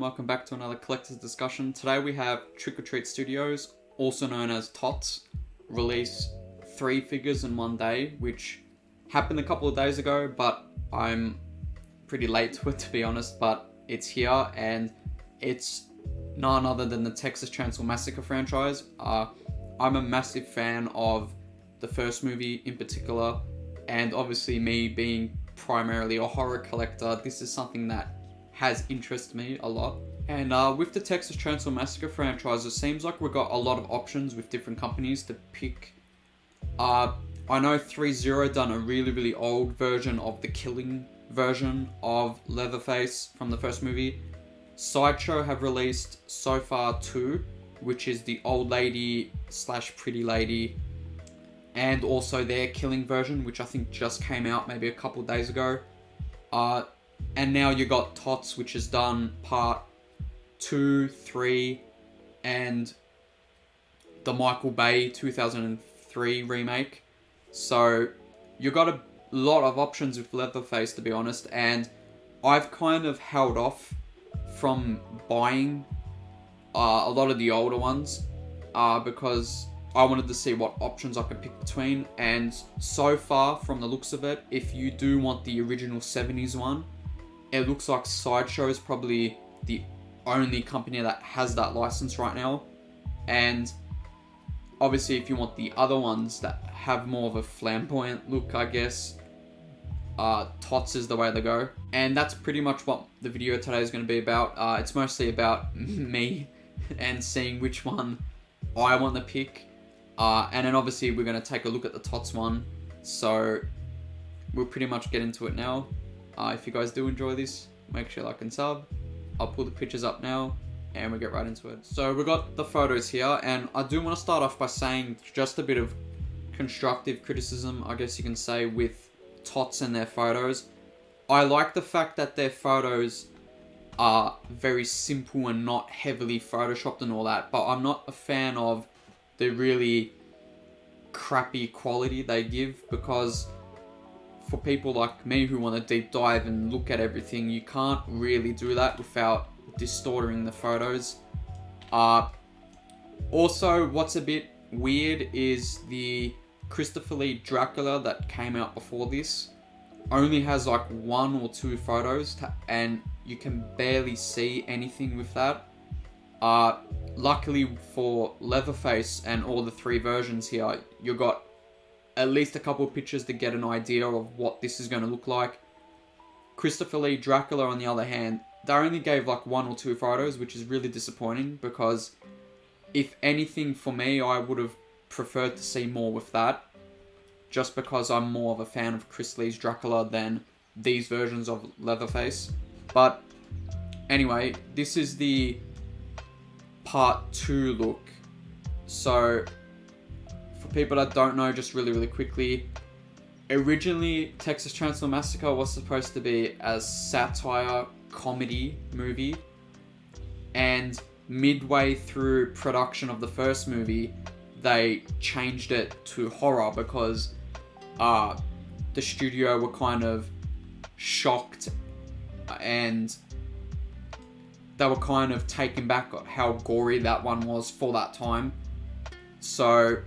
welcome back to another collector's discussion. Today we have Treat Studios, also known as TOTS, release 3 figures in one day, which happened a couple of days ago, but I'm pretty late to it, to be honest, but it's here, and it's none other than the Texas Chainsaw Massacre franchise. I'm a massive fan of the first movie in particular, and obviously me being primarily a horror collector, this is something that has interested me a lot. And with the Texas Chainsaw Massacre franchise, it seems like we've got a lot of options with different companies to pick. I know 3-0 done a really old version of the killing version of Leatherface from the first movie. Sideshow have released so far 2, which is the old lady / pretty lady, and also their killing version, which I think just came out maybe a couple of days ago. And now you got TOTS, which has done part 2, 3, and the Michael Bay 2003 remake. So you got a lot of options with Leatherface, to be honest, and I've kind of held off from buying a lot of the older ones because I wanted to see what options I could pick between. And so far, from the looks of it, if you do want the original 70s one, it looks like Sideshow is probably the only company that has that license right now. And obviously, if you want the other ones that have more of a flamboyant look, I guess, TOTS is the way to go. And that's pretty much what the video today is going to be about. It's mostly about me and seeing which one I want to pick. And then obviously we're going to take a look at the TOTS one. So we'll pretty much get into it now. If you guys do enjoy this, make sure you like and sub. I'll pull the pictures up now and we'll get right into it. So we got the photos here, and I do want to start off by saying just a bit of constructive criticism, I guess you can say, with TOTS and their photos. I like the fact that their photos are very simple and not heavily photoshopped and all that, but I'm not a fan of the really crappy quality they give, because for people like me who want to deep dive and look at everything, you can't really do that without distorting the photos. Also, what's a bit weird is the Christopher Lee Dracula that came out before this only has like 1 or 2 photos, and you can barely see anything with that. Luckily for Leatherface and all the 3 versions here, you got at least a couple of pictures to get an idea of what this is going to look like. Christopher Lee Dracula, on the other hand, they only gave like 1 or 2 photos, which is really disappointing, because if anything, for me, I would have preferred to see more with that, just because I'm more of a fan of Chris Lee's Dracula than these versions of Leatherface. But anyway, this is the part 2 look. So for people that don't know, just really quickly, originally Texas Chainsaw Massacre was supposed to be a satire comedy movie, and midway through production of the first movie they changed it to horror, because the studio were kind of shocked and they were kind of taken back at how gory that one was for that time. So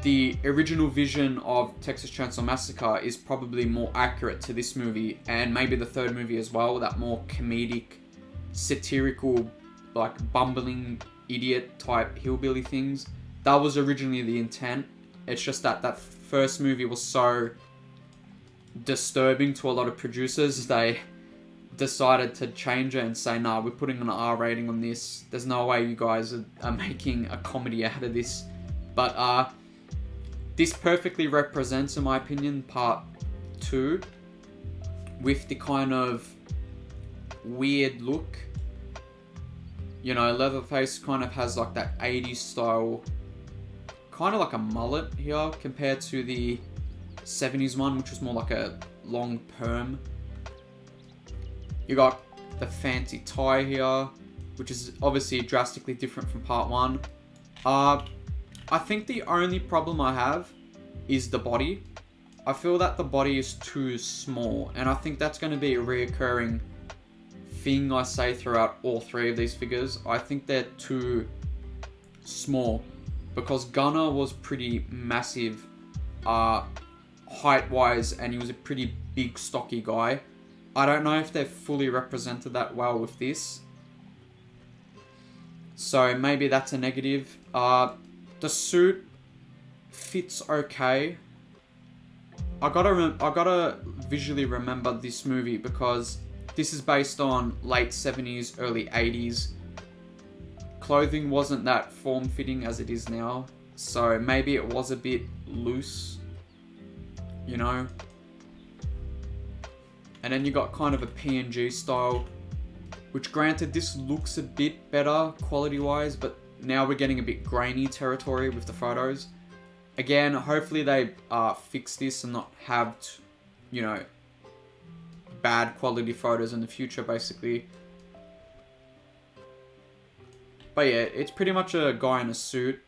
the original vision of Texas Chainsaw Massacre is probably more accurate to this movie, and maybe the third movie as well, that more comedic, satirical, like bumbling idiot type hillbilly things. That was originally the intent. It's just that that first movie was so disturbing to a lot of producers, they decided to change it and say, nah, we're putting an R rating on this. There's no way you guys are making a comedy out of this. But this perfectly represents, in my opinion, part 2, with the kind of weird look. You know, Leatherface kind of has like that 80s style, kind of like a mullet here, compared to the 70s one, which was more like a long perm. You got the fancy tie here, which is obviously drastically different from part 1. I think the only problem I have is the body. I feel that the body is too small, and I think that's going to be a reoccurring thing I say throughout all three of these figures. I think they're too small, because Gunner was pretty massive height-wise, and he was a pretty big, stocky guy. I don't know if they've fully represented that well with this. So maybe that's a negative. The suit fits okay. I gotta visually remember this movie because this is based on late 70s, early 80s. Clothing wasn't that form-fitting as it is now, so maybe it was a bit loose, you know. And then you got kind of a PNG style, which granted this looks a bit better quality-wise, but now we're getting a bit grainy territory with the photos. Again, hopefully they fix this and not have, you know, bad quality photos in the future, basically. But yeah, it's pretty much a guy in a suit.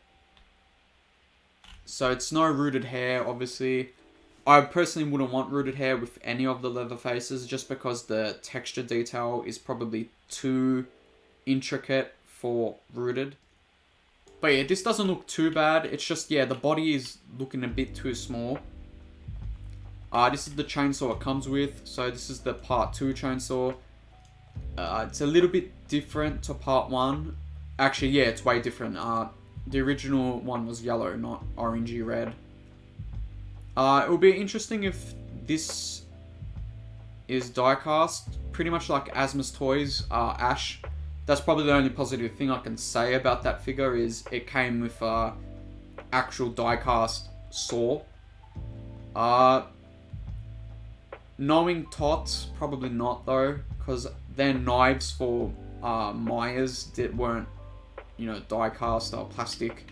So it's no rooted hair, obviously. I personally wouldn't want rooted hair with any of the Leatherfaces, just because the texture detail is probably too intricate for rooted. But yeah, this doesn't look too bad. It's just, yeah, the body is looking a bit too small. This is the chainsaw it comes with. So this is the part 2 chainsaw. It's a little bit different to part 1. Actually, yeah, it's way different. The original one was yellow, not orangey red. It will be interesting if this is die-cast. Pretty much like Asma's Toys, Ash. That's probably the only positive thing I can say about that figure, is it came with actual die-cast saw. Knowing TOTS, probably not though, because their knives for Myers that weren't, you know, die-cast or plastic.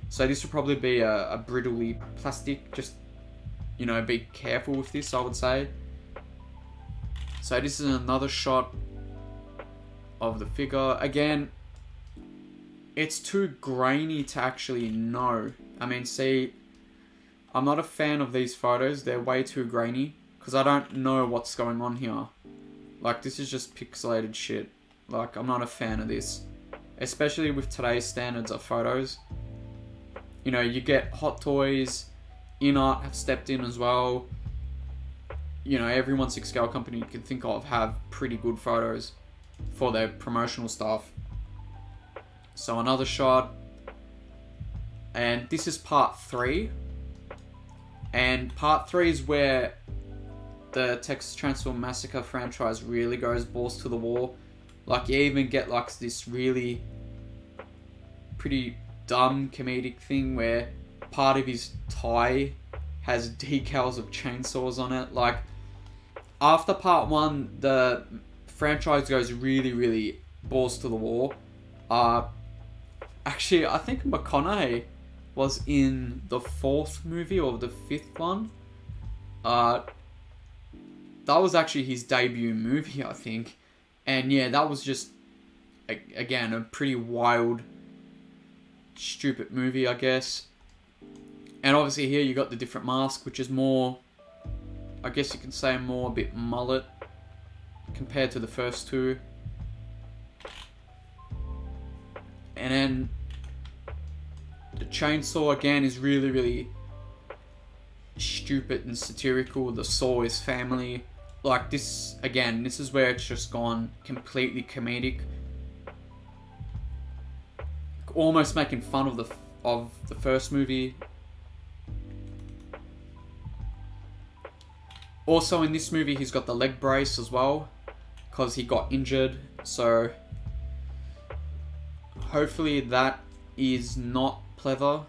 So this would probably be a brittly plastic. Just, you know, be careful with this, I would say. So this is another shot of the figure. Again, it's too grainy to actually know. I mean, see, I'm not a fan of these photos. They're way too grainy, because I don't know what's going on here. Like, this is just pixelated shit. Like, I'm not a fan of this, especially with today's standards of photos. You know, you get Hot Toys, InArt have stepped in as well. You know, every 1/6 scale company you can think of have pretty good photos for their promotional stuff. So another shot. And this is part 3. And part 3 is where the Texas Chainsaw Massacre franchise really goes balls to the wall. Like, you even get like this really pretty dumb comedic thing where part of his tie has decals of chainsaws on it. Like, after part 1, the franchise goes really balls to the wall. Actually, I think McConaughey was in the 4th movie or the 5th one. That was actually his debut movie, I think. And yeah, that was just, again, a pretty wild, stupid movie, I guess. And obviously here you got the different mask, which is more, I guess you can say more a bit mullet compared to the first two. And then the chainsaw again is really stupid and satirical. The saw is family. Like, this, again, this is where it's just gone completely comedic. Almost making fun of the first movie. Also in this movie he's got the leg brace as well, because he got injured. So hopefully that is not pleather.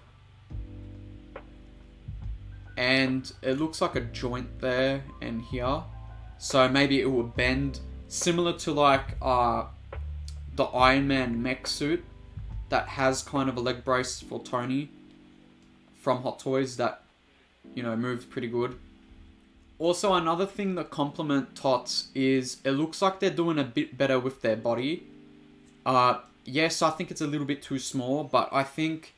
And it looks like a joint there and here. So maybe it will bend, similar to like the Iron Man mech suit that has kind of a leg brace for Tony from Hot Toys that, you know, moved pretty good. Also, another thing that complement TOTS is it looks like they're doing a bit better with their body. Yes, I think it's a little bit too small, but I think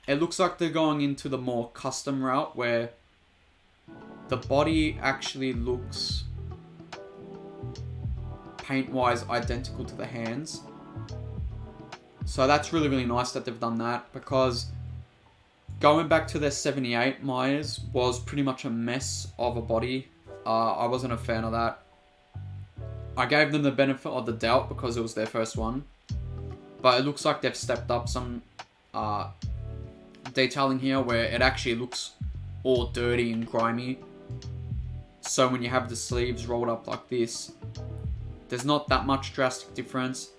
it looks like they're going into the more custom route where the body actually looks paint-wise identical to the hands. So that's really, really nice that they've done that, because going back to their 78 Myers was pretty much a mess of a body. I wasn't a fan of that. I gave them the benefit of the doubt because it was their first one. But it looks like they've stepped up some detailing here where it actually looks all dirty and grimy. So when you have the sleeves rolled up like this, there's not that much drastic difference.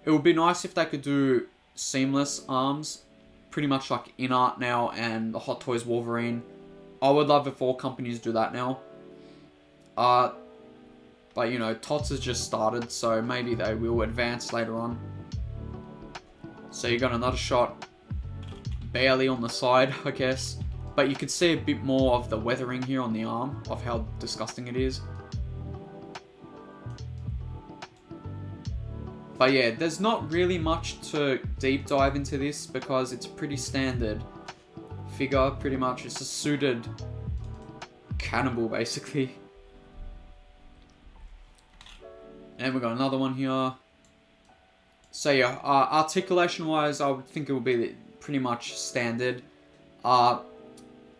It would be nice if they could do seamless arms, pretty much like InArt now and the Hot Toys Wolverine. I would love if all companies do that now. But you know, TOTS has just started, so maybe they will advance later on. So you got another shot, barely on the side, I guess. But you could see a bit more of the weathering here on the arm, of how disgusting it is. But yeah, there's not really much to deep dive into this, because it's a pretty standard figure, pretty much. It's a suited cannibal, basically. And we've got another one here. So yeah, articulation-wise, I would think it would be pretty much standard.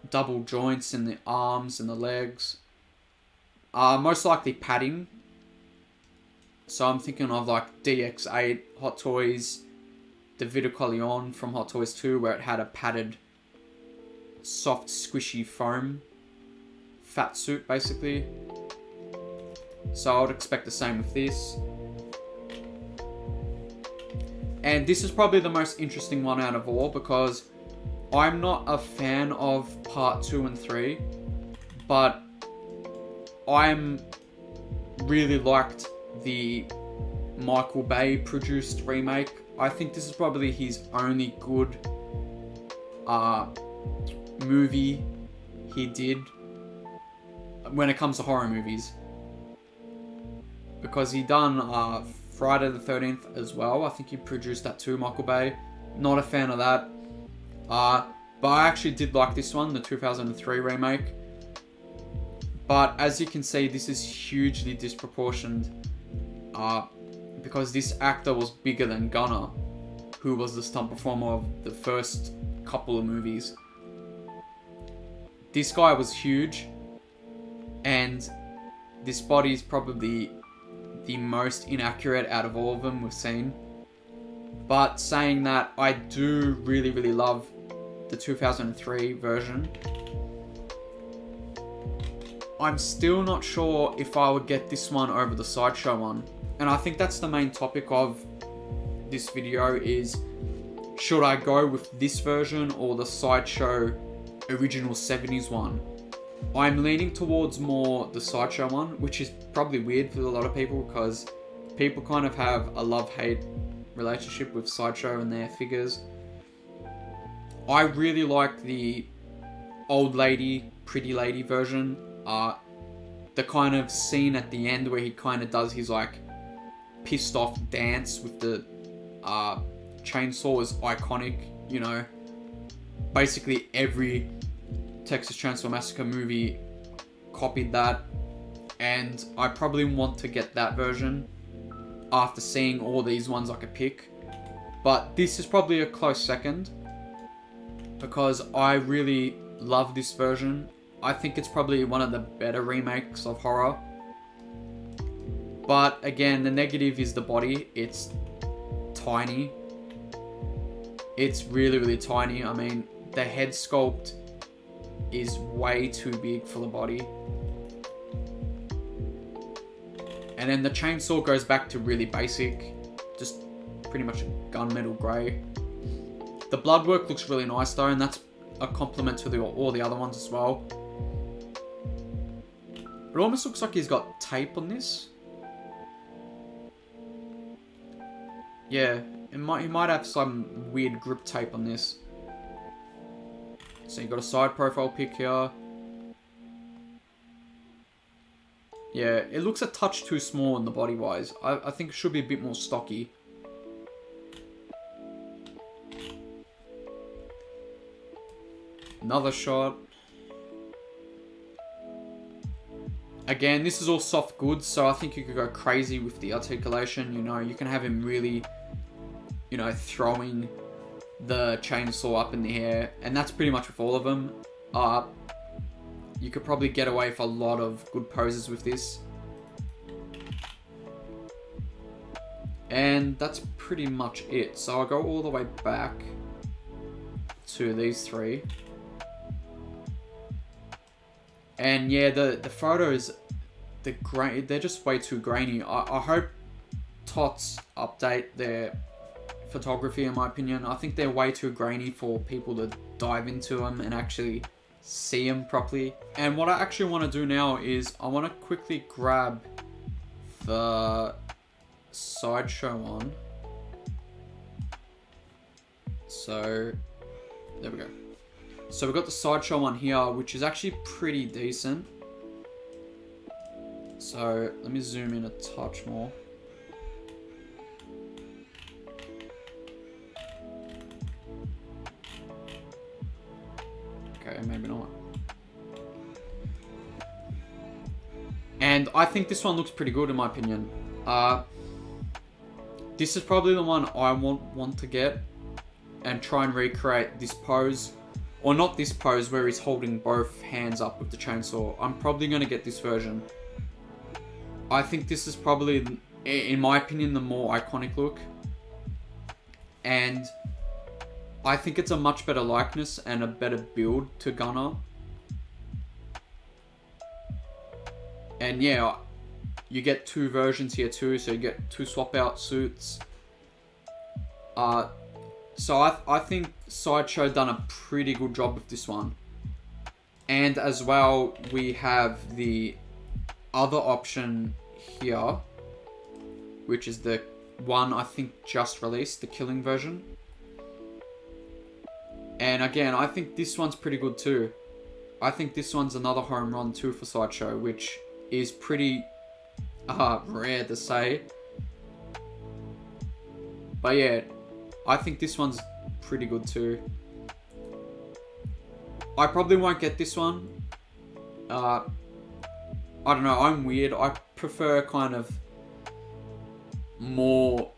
Double joints in the arms and the legs. Most likely padding. So I'm thinking of like DX8 Hot Toys, the Vitacolleon from Hot Toys 2, where it had a padded, soft, squishy foam fat suit, basically. So I would expect the same with this. And this is probably the most interesting one out of all, because I'm not a fan of part 2 and 3, but I'm really liked the Michael Bay produced remake. I think this is probably his only good movie he did when it comes to horror movies. Because he done Friday the 13th as well. I think he produced that too, Michael Bay. Not a fan of that. But I actually did like this one, the 2003 remake. But as you can see, this is hugely disproportioned. Because this actor was bigger than Gunnar, who was the stunt performer of the first couple of movies. This guy was huge. And this body is probably the most inaccurate out of all of them we've seen. But saying that, I do really, really love the 2003 version. I'm still not sure if I would get this one over the Sideshow one. And I think that's the main topic of this video is, should I go with this version or the Sideshow original 70s one? I'm leaning towards more the Sideshow one, which is probably weird for a lot of people, because people kind of have a love-hate relationship with Sideshow and their figures. I really like the old lady, pretty lady version. The kind of scene at the end where he kind of does his like pissed off dance with the chainsaw is iconic, you know. Basically every Texas Chainsaw Massacre movie copied that, and I probably want to get that version after seeing all these ones I could pick. But this is probably a close second, because I really love this version. I think it's probably one of the better remakes of horror. But again, the negative is the body. It's tiny. It's really, really tiny. I mean, the head sculpt is way too big for the body. And then the chainsaw goes back to really basic, just pretty much a gunmetal grey. The blood work looks really nice though, and that's a compliment to all the other ones as well. It almost looks like he's got tape on this. Yeah, he might have some weird grip tape on this. So you got a side profile pic here. Yeah, it looks a touch too small in the body wise. I think it should be a bit more stocky. Another shot. Again, this is all soft goods, so I think you could go crazy with the articulation. You know, you can have him really, you know, throwing the chainsaw up in the air, and that's pretty much with all of them. You could probably get away with a lot of good poses with this. And that's pretty much it. So I'll go all the way back to these three. And yeah, the photos, they're just way too grainy. I hope TOTS update their photography, in my opinion. I think they're way too grainy for people to dive into them and actually see them properly. And what I actually want to do now is I want to quickly grab the Sideshow one. So there we go. So we've got the Sideshow one here, which is actually pretty decent. So let me zoom in a touch more. Okay, maybe not. And I think this one looks pretty good in my opinion. This is probably the one I want to get and try and recreate this pose. Or not this pose where he's holding both hands up with the chainsaw. I'm probably going to get this version. I think this is probably, in my opinion, the more iconic look. And I think it's a much better likeness and a better build to Gunner. And yeah, you get two versions here too, so you get two swap out suits. So I think Sideshow done a pretty good job with this one. And as well, we have the other option here, which is the one I think just released, the killing version. And again, I think this one's pretty good too. I think this one's another home run too for Sideshow, which is pretty rare to say. But yeah, I think this one's pretty good too. I probably won't get this one. I don't know, I'm weird. I prefer kind of more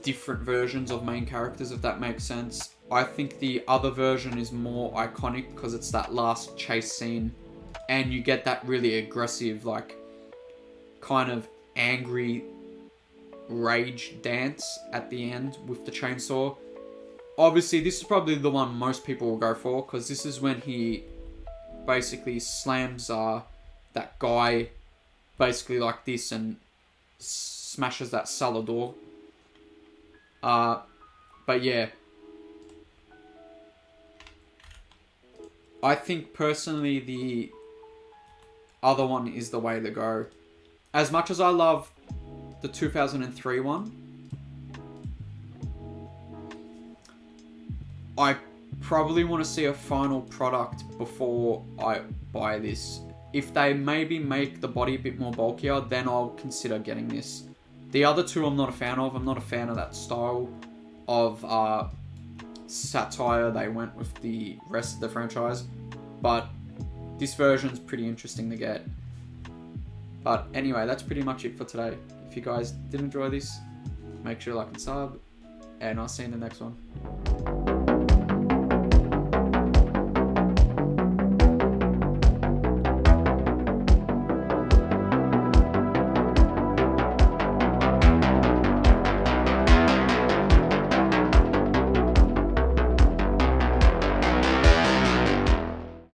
different versions of main characters, if that makes sense. I think the other version is more iconic because it's that last chase scene and you get that really aggressive, like, kind of angry rage dance at the end with the chainsaw. Obviously, this is probably the one most people will go for because this is when he basically slams that guy basically like this and smashes that cellar door. But yeah, I think personally the other one is the way to go. As much as I love the 2003 one, I probably want to see a final product before I buy this. If they maybe make the body a bit more bulkier, then I'll consider getting this. The other two I'm not a fan of. I'm not a fan of that style of satire they went with the rest of the franchise. But this version's pretty interesting to get. But anyway, that's pretty much it for today. If you guys did enjoy this, make sure to like and sub. And I'll see you in the next one.